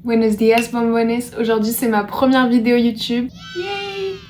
Buenos dias, bombones. Aujourd'hui, c'est ma première vidéo YouTube. Yay!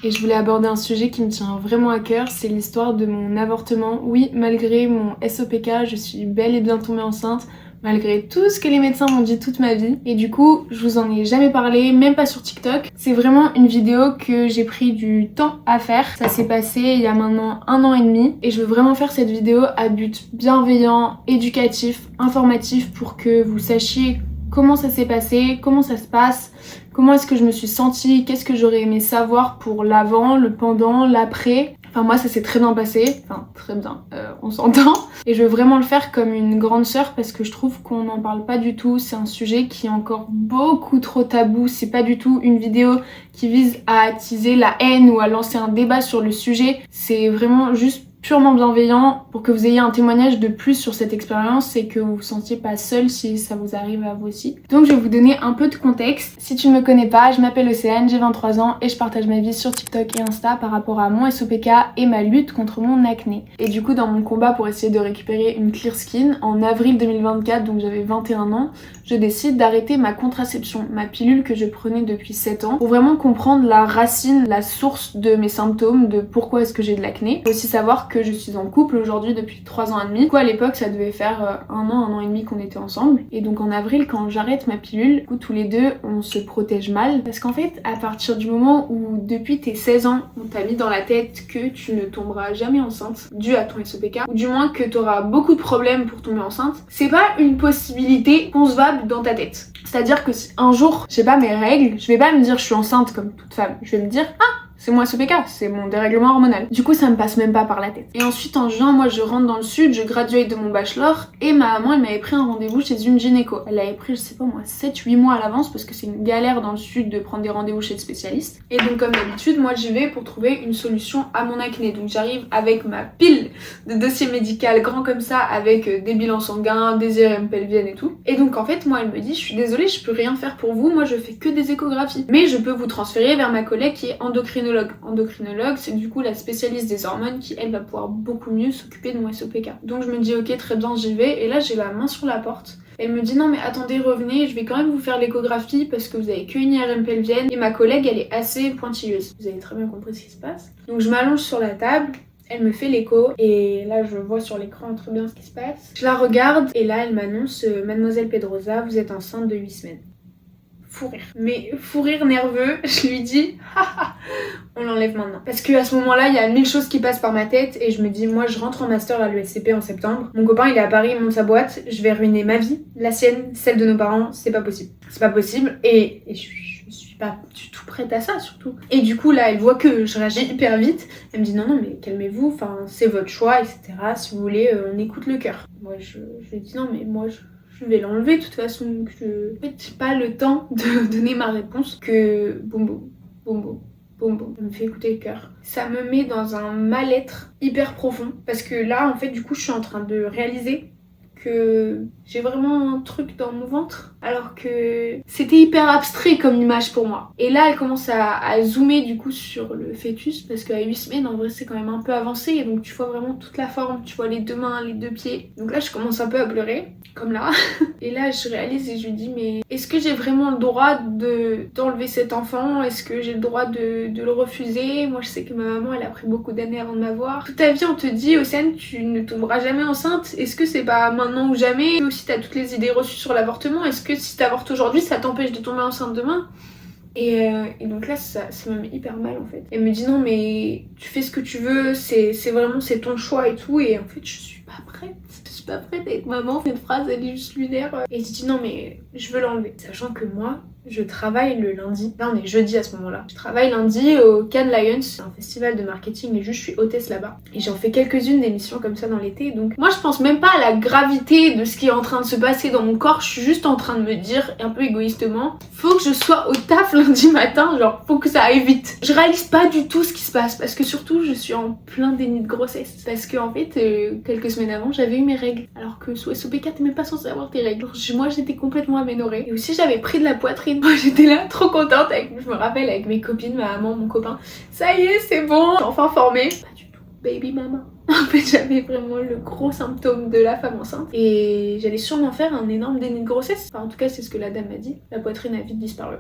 Et je voulais aborder un sujet qui me tient vraiment à cœur, c'est l'histoire de mon avortement. Oui, malgré mon SOPK, je suis bel et bien tombée enceinte, malgré tout ce que les médecins m'ont dit toute ma vie. Et du coup, je vous en ai jamais parlé, même pas sur TikTok. C'est vraiment une vidéo que j'ai pris du temps à faire. Ça s'est passé il y a maintenant 1 an et demi. Et je veux vraiment faire cette vidéo à but bienveillant, éducatif, informatif pour que vous sachiez comment ça s'est passé, comment ça se passe, comment est-ce que je me suis sentie, qu'est-ce que j'aurais aimé savoir pour l'avant, le pendant, l'après. Enfin moi ça s'est très bien passé, enfin très bien, on s'entend. Et je veux vraiment le faire comme une grande sœur parce que je trouve qu'on n'en parle pas du tout. C'est un sujet qui est encore beaucoup trop tabou. C'est pas du tout une vidéo qui vise à attiser la haine ou à lancer un débat sur le sujet. C'est vraiment juste purement bienveillant pour que vous ayez un témoignage de plus sur cette expérience et que vous vous sentiez pas seul si ça vous arrive à vous aussi. Donc je vais vous donner un peu de contexte. Si tu ne me connais pas, je m'appelle Océane, j'ai 23 ans et je partage ma vie sur TikTok et Insta par rapport à mon SOPK et ma lutte contre mon acné. Et du coup dans mon combat pour essayer de récupérer une clear skin, en avril 2024, donc j'avais 21 ans, je décide d'arrêter ma contraception, ma pilule que je prenais depuis 7 ans, pour vraiment comprendre la racine, la source de mes symptômes, de pourquoi est-ce que j'ai de l'acné. Faut aussi savoir que je suis en couple aujourd'hui depuis 3 ans et demi. Du coup à l'époque ça devait faire 1 an et demi qu'on était ensemble. Et donc en avril quand j'arrête ma pilule, du coup tous les deux on se protège mal. Parce qu'en fait à partir du moment où depuis tes 16 ans on t'a mis dans la tête que tu ne tomberas jamais enceinte dû à ton SOPK, ou du moins que tu auras beaucoup de problèmes pour tomber enceinte, c'est pas une possibilité concevable dans ta tête. C'est-à-dire que si un jour j'ai pas mes règles, je vais pas me dire je suis enceinte comme toute femme. Je vais me dire ah c'est mon SOPK, c'est mon dérèglement hormonal. Du coup, ça me passe même pas par la tête. Et ensuite, en juin, moi, je rentre dans le sud, je graduate de mon bachelor, et ma maman, elle m'avait pris un rendez-vous chez une gynéco. Elle l'avait pris, je sais pas moi, 7-8 mois à l'avance, parce que c'est une galère dans le sud de prendre des rendez-vous chez le spécialiste. Et donc, comme d'habitude, moi, j'y vais pour trouver une solution à mon acné. Donc, j'arrive avec ma pile de dossier médical grand comme ça, avec des bilans sanguins, des IRM pelviennes et tout. Et donc, en fait, moi, elle me dit, je suis désolée, je peux rien faire pour vous, moi, je fais que des échographies. Mais je peux vous transférer vers ma collègue qui est endocrinologue. Endocrinologue, c'est du coup la spécialiste des hormones qui, elle, va pouvoir beaucoup mieux s'occuper de mon SOPK. Donc je me dis ok, très bien, j'y vais. Et là, j'ai la main sur la porte. Elle me dit non mais attendez, revenez, je vais quand même vous faire l'échographie parce que vous avez qu'une IRM pelvienne. Et ma collègue, elle est assez pointilleuse. Vous avez très bien compris ce qui se passe. Donc je m'allonge sur la table. Elle me fait l'écho et là je vois sur l'écran très bien ce qui se passe. Je la regarde et là elle m'annonce Mademoiselle Pedrosa, vous êtes enceinte de 8 semaines. Fou rire. Mais fou rire nerveux, je lui dis haha, on l'enlève maintenant. Parce que à ce moment-là, il y a 1000 choses qui passent par ma tête et je me dis moi je rentre en master à l'ESCP en septembre. Mon copain il est à Paris, il monte sa boîte, je vais ruiner ma vie, la sienne, celle de nos parents, c'est pas possible. C'est pas possible et je suis pas du tout prête à ça surtout. Et du coup là, elle voit que je réagis hyper vite. Elle me dit non mais calmez-vous, enfin c'est votre choix, etc. Si vous voulez, on écoute le cœur. Moi je lui dis non mais moi je vais l'enlever de toute façon. En fait, j'ai pas le temps de donner ma réponse que boum boum, boum boum, boum boum. Ça me fait écouter le cœur. Ça me met dans un mal-être hyper profond. Parce que là, en fait, du coup, je suis en train de réaliser que j'ai vraiment un truc dans mon ventre alors que c'était hyper abstrait comme image pour moi. Et là elle commence à zoomer du coup sur le fœtus parce qu'à 8 semaines en vrai c'est quand même un peu avancé et donc tu vois vraiment toute la forme, tu vois les 2 mains, les 2 pieds. Donc là je commence un peu à pleurer comme là et là je réalise et je lui dis mais est-ce que j'ai vraiment le droit d'enlever cet enfant? Est-ce que j'ai le droit de le refuser? Moi je sais que ma maman elle a pris beaucoup d'années avant de m'avoir. Toute ta vie on te dit Océane tu ne tomberas jamais enceinte, est-ce que c'est pas maintenant ou jamais? Et aussi t'as toutes les idées reçues sur l'avortement, est-ce que si t'avortes aujourd'hui ça t'empêche de tomber enceinte demain? Et donc là ça me met hyper mal en fait. Elle me dit non mais tu fais ce que tu veux, c'est vraiment c'est ton choix et tout. Et en fait je suis pas prête. Je suis pas prête avec maman, cette phrase elle est juste lunaire. Et je dis non mais je veux l'enlever. Sachant que moi je travaille le lundi, là on est jeudi à ce moment-là. Je travaille lundi au Cannes Lions, c'est un festival de marketing et juste je suis hôtesse là-bas. Et j'en fais quelques-unes d'émissions comme ça dans l'été. Donc moi je pense même pas à la gravité de ce qui est en train de se passer dans mon corps. Je suis juste en train de me dire, un peu égoïstement, faut que je sois au taf lundi matin, genre faut que ça aille vite. Je réalise pas du tout ce qui se passe parce que surtout je suis en plein déni de grossesse. Parce que en fait quelques semaines avant j'avais eu mes règles. Alors que sous SOPK t'es même pas censé avoir tes règles. Moi j'étais complètement aménorrhée. Et aussi j'avais pris de la poitrine. Moi j'étais là trop contente je me rappelle avec mes copines, ma maman, mon copain. Ça y est c'est bon, enfin formée. Pas du tout. baby mama. En fait, j'avais vraiment le gros symptôme de la femme enceinte et j'allais sûrement faire un énorme déni de grossesse. Enfin, en tout cas, c'est ce que la dame m'a dit. La poitrine a vite disparu.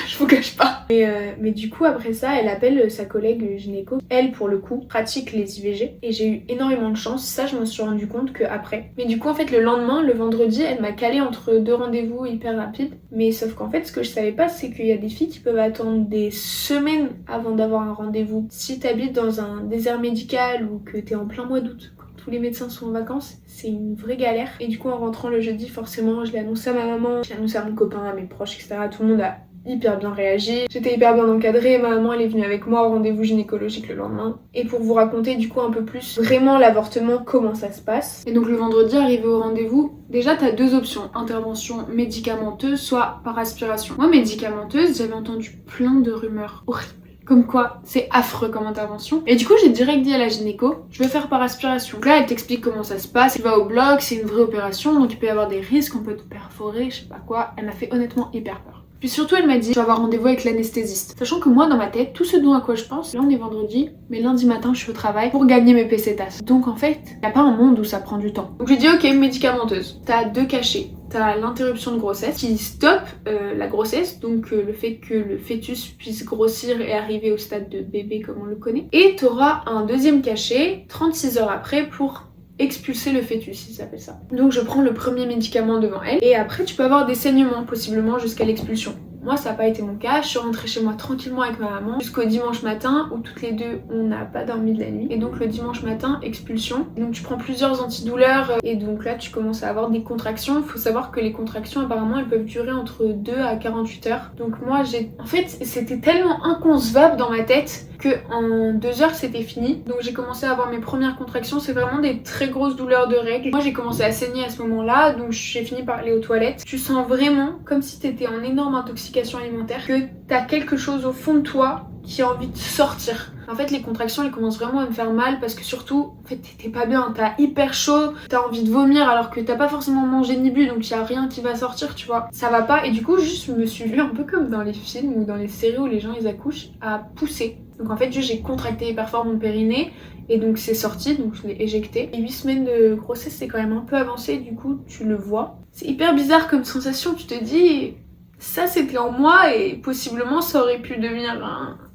Je vous cache pas. Mais du coup, après ça, elle appelle sa collègue gynéco. Elle, pour le coup, pratique les IVG. Et j'ai eu énormément de chance. Ça, je m'en suis rendu compte qu'après. Mais du coup, en fait, le lendemain, le vendredi, elle m'a calé entre 2 rendez-vous hyper rapides. Mais sauf qu'en fait, ce que je savais pas, c'est qu'il y a des filles qui peuvent attendre des semaines avant d'avoir un rendez-vous. Si t'habites dans un désert médical ou que t'es en plein mois d'août, tous les médecins sont en vacances, c'est une vraie galère. Et du coup, en rentrant le jeudi, forcément, je l'ai annoncé à ma maman, je l'ai annoncé à mon copain, à mes proches, etc. Tout le monde a hyper bien réagi. J'étais hyper bien encadrée, ma maman elle est venue avec moi au rendez-vous gynécologique le lendemain. Et pour vous raconter du coup un peu plus vraiment l'avortement, comment ça se passe. Et donc le vendredi, arrivé au rendez-vous, déjà t'as 2 options, intervention médicamenteuse, soit par aspiration. Moi médicamenteuse, j'avais entendu plein de rumeurs horribles. Comme quoi, c'est affreux comme intervention. Et du coup, j'ai direct dit à la gynéco, je vais faire par aspiration. Donc là, elle t'explique comment ça se passe. Tu vas au bloc, c'est une vraie opération, donc il peut y avoir des risques, on peut te perforer, je sais pas quoi. Elle m'a fait honnêtement hyper peur. Puis surtout, elle m'a dit, je vais avoir rendez-vous avec l'anesthésiste. Sachant que moi, dans ma tête, tout ce dont à quoi je pense, là on est vendredi, mais lundi matin, je suis au travail pour gagner mes pesetas. Donc en fait, y a pas un monde où ça prend du temps. Donc je lui dis, ok, médicamenteuse. T'as 2 cachets. T'as l'interruption de grossesse qui stoppe la grossesse, donc le fait que le fœtus puisse grossir et arriver au stade de bébé comme on le connaît. Et t'auras un deuxième cachet 36 heures après pour expulser le fœtus, il s'appelle ça. Donc je prends le premier médicament devant elle et après tu peux avoir des saignements possiblement jusqu'à l'expulsion. Moi ça n'a pas été mon cas, je suis rentrée chez moi tranquillement avec ma maman jusqu'au dimanche matin où toutes les deux on n'a pas dormi de la nuit. Et donc le dimanche matin, expulsion. Donc tu prends plusieurs antidouleurs et donc là tu commences à avoir des contractions. Il faut savoir que les contractions apparemment elles peuvent durer entre 2 à 48 heures. Donc moi en fait c'était tellement inconcevable dans ma tête que en 2 heures c'était fini. Donc j'ai commencé à avoir mes premières contractions, c'est vraiment des très grosses douleurs de règles. Moi j'ai commencé à saigner à ce moment-là, donc j'ai fini par aller aux toilettes. Tu sens vraiment comme si t'étais en énorme intoxication alimentaire, que t'as quelque chose au fond de toi qui a envie de sortir. En fait les contractions elles commencent vraiment à me faire mal parce que surtout en fait t'es pas bien, t'as hyper chaud, t'as envie de vomir alors que t'as pas forcément mangé ni bu donc y a rien qui va sortir tu vois. Ça va pas et du coup juste je me suis vue un peu comme dans les films ou dans les séries où les gens ils accouchent à pousser. Donc en fait juste j'ai contracté hyper fort mon périnée et donc c'est sorti donc je l'ai éjecté. Et 8 semaines de grossesse c'est quand même un peu avancé du coup tu le vois. C'est hyper bizarre comme sensation, tu te dis ça c'était en moi et possiblement ça aurait pu devenir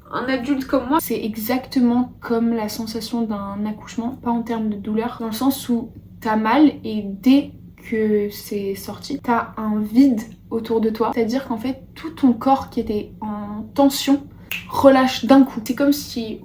un adulte comme moi. C'est exactement comme la sensation d'un accouchement, pas en termes de douleur, dans le sens où t'as mal et dès que c'est sorti, t'as un vide autour de toi. C'est-à-dire qu'en fait tout ton corps qui était en tension relâche d'un coup. C'est comme si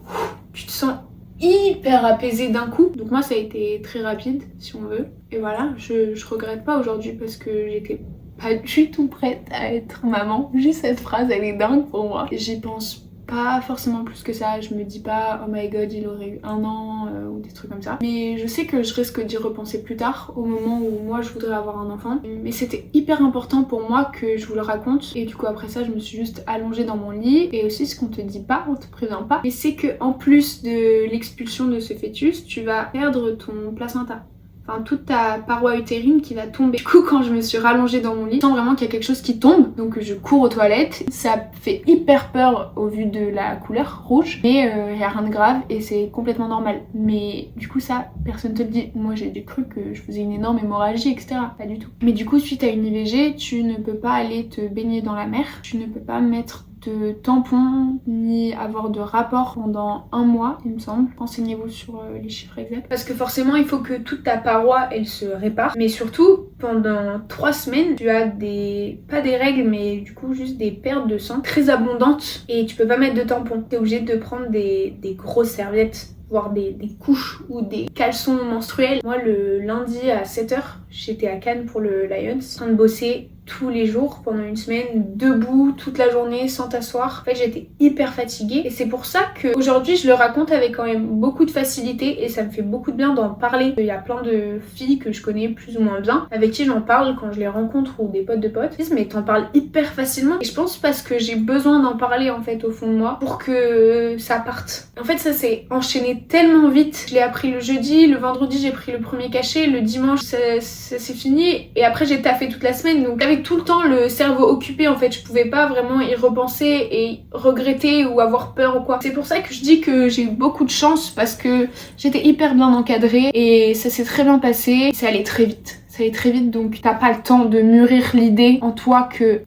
tu te sens hyper apaisé d'un coup. Donc moi ça a été très rapide si on veut. Et voilà, je regrette pas aujourd'hui parce que j'étais pas du tout prête à être maman. Juste cette phrase elle est dingue pour moi. J'y pense pas forcément plus que ça, je me dis pas oh my god il aurait eu 1 an ou des trucs comme ça. Mais je sais que je risque d'y repenser plus tard au moment où moi je voudrais avoir un enfant. Mais c'était hyper important pour moi que je vous le raconte et du coup après ça je me suis juste allongée dans mon lit. Et aussi ce qu'on te dit pas, on te prévient pas, mais c'est que en plus de l'expulsion de ce fœtus, tu vas perdre ton placenta. Enfin toute ta paroi utérine qui va tomber. Du coup quand je me suis rallongée dans mon lit, je sens vraiment qu'il y a quelque chose qui tombe. Donc je cours aux toilettes. Ça fait hyper peur au vu de la couleur rouge. Mais il n'y a rien de grave et c'est complètement normal. Mais du coup ça, personne te le dit. Moi j'ai cru que je faisais une énorme hémorragie etc. Pas du tout. Mais du coup suite à une IVG, tu ne peux pas aller te baigner dans la mer. Tu ne peux pas mettre de tampons ni avoir de rapport pendant 1 mois il me semble. Renseignez-vous sur les chiffres exacts parce que forcément il faut que toute ta paroi elle se répare, mais surtout pendant 3 semaines tu as pas des règles mais du coup juste des pertes de sang très abondantes et tu peux pas mettre de tampons. T'es obligé de prendre des grosses serviettes, voire des couches ou des caleçons menstruels. Moi le lundi à 7h j'étais à Cannes pour le Lions en train de bosser tous les jours pendant 1 semaine, debout toute la journée sans t'asseoir. En fait j'étais hyper fatiguée et c'est pour ça que aujourd'hui je le raconte avec quand même beaucoup de facilité et ça me fait beaucoup de bien d'en parler. Il y a plein de filles que je connais plus ou moins bien avec qui j'en parle quand je les rencontre ou des potes de potes. Ils disent mais t'en parles hyper facilement et je pense parce que j'ai besoin d'en parler en fait au fond de moi pour que ça parte. En fait ça s'est enchaîné tellement vite. Je l'ai appris le jeudi, le vendredi j'ai pris le premier cachet, le dimanche ça s'est fini et après j'ai taffé toute la semaine donc j'avais tout le temps le cerveau occupé en fait, je pouvais pas vraiment y repenser et regretter ou avoir peur ou quoi. C'est pour ça que je dis que j'ai eu beaucoup de chance parce que j'étais hyper bien encadrée et ça s'est très bien passé, ça allait très vite. Ça allait très vite, donc t'as pas le temps de mûrir l'idée en toi que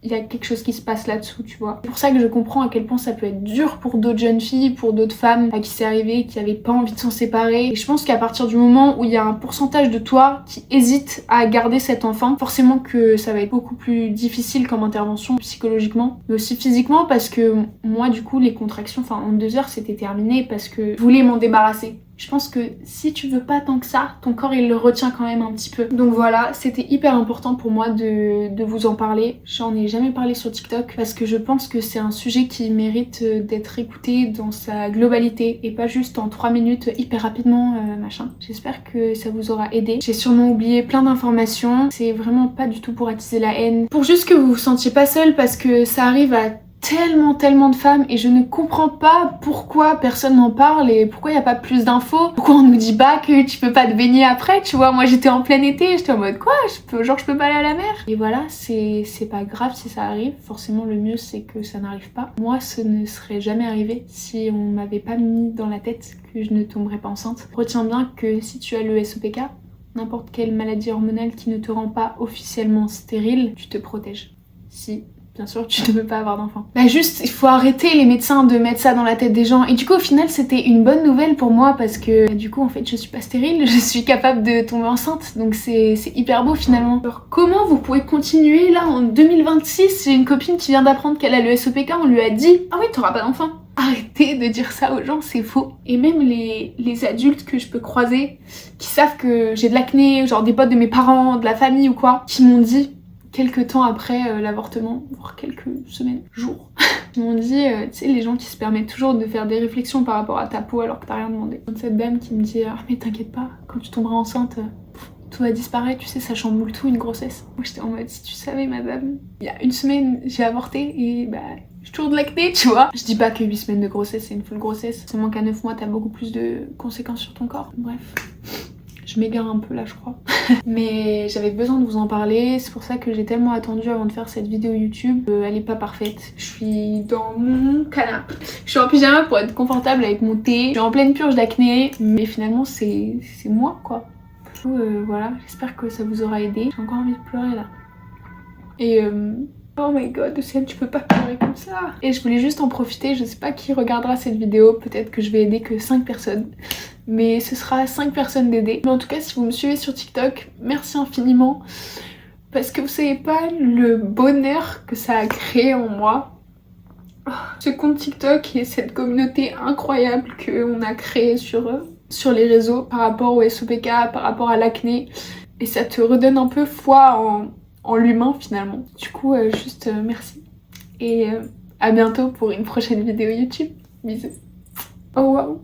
il y a quelque chose qui se passe là-dessous, tu vois. C'est pour ça que je comprends à quel point ça peut être dur pour d'autres jeunes filles, pour d'autres femmes à qui c'est arrivé, qui avaient pas envie de s'en séparer. Et je pense qu'à partir du moment où il y a un pourcentage de toi qui hésite à garder cet enfant, forcément que ça va être beaucoup plus difficile comme intervention psychologiquement, mais aussi physiquement, parce que moi du coup les contractions, en 2 heures c'était terminé parce que je voulais m'en débarrasser. Je pense que si tu veux pas tant que ça, ton corps il le retient quand même un petit peu. Donc voilà, c'était hyper important pour moi de vous en parler. J'en ai jamais parlé sur TikTok parce que je pense que c'est un sujet qui mérite d'être écouté dans sa globalité et pas juste en 3 minutes hyper rapidement machin. J'espère que ça vous aura aidé. J'ai sûrement oublié plein d'informations. C'est vraiment pas du tout pour attiser la haine. Pour juste que vous vous sentiez pas seul parce que ça arrive à tellement de femmes et je ne comprends pas pourquoi personne n'en parle et pourquoi il n'y a pas plus d'infos. Pourquoi on nous dit pas que tu peux pas te baigner après, tu vois. Moi j'étais en plein été, j'étais en mode quoi, je peux pas aller à la mer. Et voilà, c'est pas grave si ça arrive. Forcément le mieux c'est que ça n'arrive pas. Moi ce ne serait jamais arrivé si on m'avait pas mis dans la tête que je ne tomberais pas enceinte. Retiens bien que si tu as le SOPK, n'importe quelle maladie hormonale qui ne te rend pas officiellement stérile, tu te protèges. Si bien sûr, tu ne veux pas avoir d'enfant. Bah juste, il faut arrêter les médecins de mettre ça dans la tête des gens. Et du coup, au final, c'était une bonne nouvelle pour moi parce que du coup, en fait, je suis pas stérile, je suis capable de tomber enceinte. Donc c'est hyper beau finalement. Alors comment vous pouvez continuer là en 2026? J'ai une copine qui vient d'apprendre qu'elle a le SOPK, on lui a dit « Ah oui, t'auras pas d'enfant ». Arrêtez de dire ça aux gens, c'est faux. Et même les adultes que je peux croiser, qui savent que j'ai de l'acné, genre des potes de mes parents, de la famille ou quoi, qui m'ont dit quelques temps après l'avortement, voire quelques semaines, jours, ils m'ont dit, tu sais, les gens qui se permettent toujours de faire des réflexions par rapport à ta peau alors que t'as rien demandé. Cette dame qui me dit, ah mais t'inquiète pas, quand tu tomberas enceinte, tout va disparaître, tu sais, ça chamboule tout une grossesse. Moi j'étais en mode, si tu savais madame, il y a 1 semaine j'ai avorté et bah j'ai toujours de l'acné, tu vois. Je dis pas que 8 semaines de grossesse c'est une full grossesse, seulement qu'à 9 mois t'as beaucoup plus de conséquences sur ton corps. Bref. Je m'égare un peu là je crois. Mais j'avais besoin de vous en parler, c'est pour ça que j'ai tellement attendu avant de faire cette vidéo YouTube. Elle est pas parfaite, je suis dans mon canapé. Je suis en pyjama pour être confortable avec mon thé. Je suis en pleine purge d'acné, mais finalement c'est moi quoi. Du coup voilà, j'espère que ça vous aura aidé. J'ai encore envie de pleurer là. Et oh my god, Océane, tu peux pas pleurer comme ça. Et je voulais juste en profiter, je sais pas qui regardera cette vidéo, peut-être que je vais aider que 5 personnes. Mais ce sera 5 personnes d'aider. Mais en tout cas, si vous me suivez sur TikTok, merci infiniment. Parce que vous savez pas le bonheur que ça a créé en moi. Ce compte TikTok et cette communauté incroyable qu'on a créée sur les réseaux par rapport au SOPK, par rapport à l'acné. Et ça te redonne un peu foi en l'humain finalement. Du coup, juste merci. Et à bientôt pour une prochaine vidéo YouTube. Bisous. Oh waouh.